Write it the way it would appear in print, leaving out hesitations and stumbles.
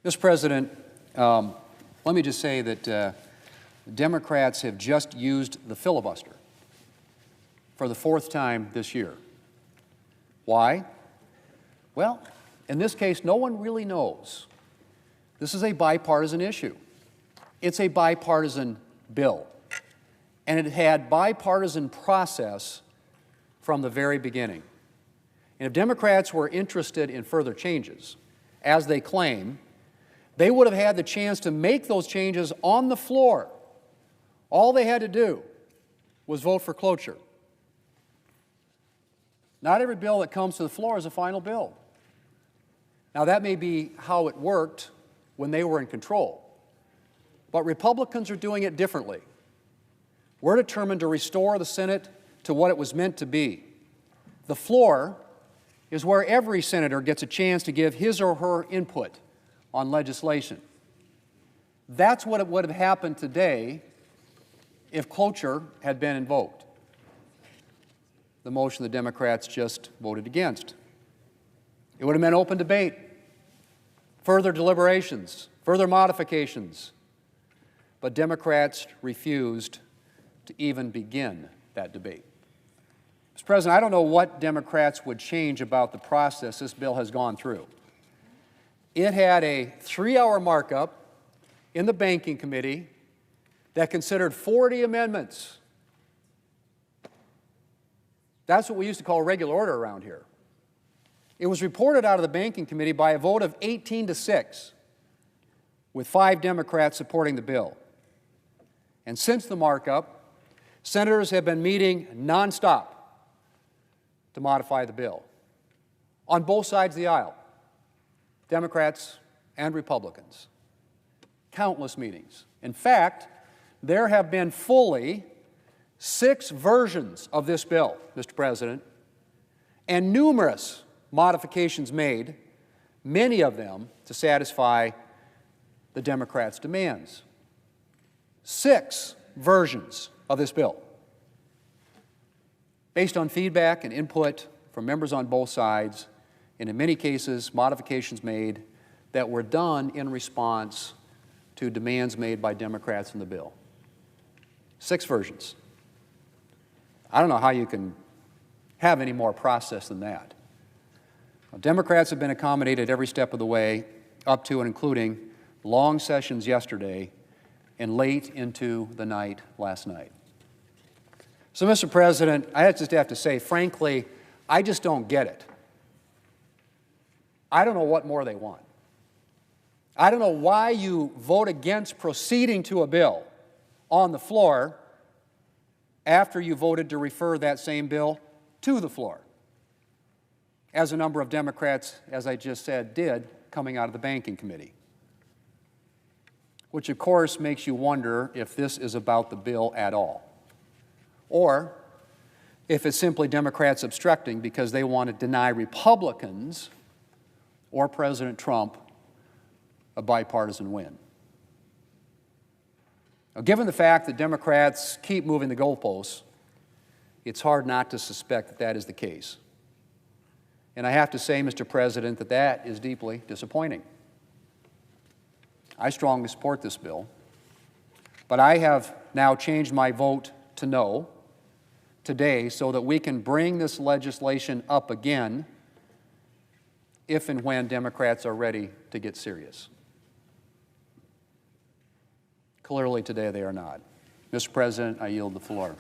Mr. President, let me just say that Democrats have just used the filibuster for the fourth time this year. Why? Well, in this case, no one really knows. This is a bipartisan issue. It's a bipartisan bill, and it had bipartisan process from the very beginning. And if Democrats were interested in further changes, as they claim, they would have had the chance to make those changes on the floor. All they had to do was vote for cloture. Not every bill that comes to the floor is a final bill. Now, that may be how it worked when they were in control, but Republicans are doing it differently. We're determined to restore the Senate to what it was meant to be. The floor is where every senator gets a chance to give his or her input on legislation. That's what would have happened today if cloture had been invoked. The motion the Democrats just voted against. It would have meant open debate, further deliberations, further modifications. But Democrats refused to even begin that debate. Mr. President, I don't know what Democrats would change about the process this bill has gone through. It had a 3-hour markup in the Banking Committee that considered 40 amendments. That's what we used to call regular order around here. It was reported out of the Banking Committee by a vote of 18-6, with 5 Democrats supporting the bill. And since the markup, senators have been meeting nonstop to modify the bill on both sides of the aisle, Democrats and Republicans. Countless meetings. In fact, there have been fully 6 versions of this bill, Mr. President, and numerous modifications made, many of them to satisfy the Democrats' demands. 6 versions of this bill, based on feedback and input from members on both sides, and in many cases, modifications made that were done in response to demands made by Democrats in the bill. 6 versions. I don't know how you can have any more process than that. Democrats have been accommodated every step of the way, up to and including long sessions yesterday and late into the night last night. So, Mr. President, I just have to say, frankly, I just don't get it. I don't know what more they want. I don't know why you vote against proceeding to a bill on the floor after you voted to refer that same bill to the floor, as a number of Democrats, as I just said, did coming out of the Banking Committee. Which, of course, makes you wonder if this is about the bill at all, or if it's simply Democrats obstructing because they want to deny Republicans or President Trump a bipartisan win. Now, given the fact that Democrats keep moving the goalposts, it's hard not to suspect that that is the case. And I have to say, Mr. President, that that is deeply disappointing. I strongly support this bill, but I have now changed my vote to no today so that we can bring this legislation up again if and when Democrats are ready to get serious. Clearly today they are not. Mr. President, I yield the floor.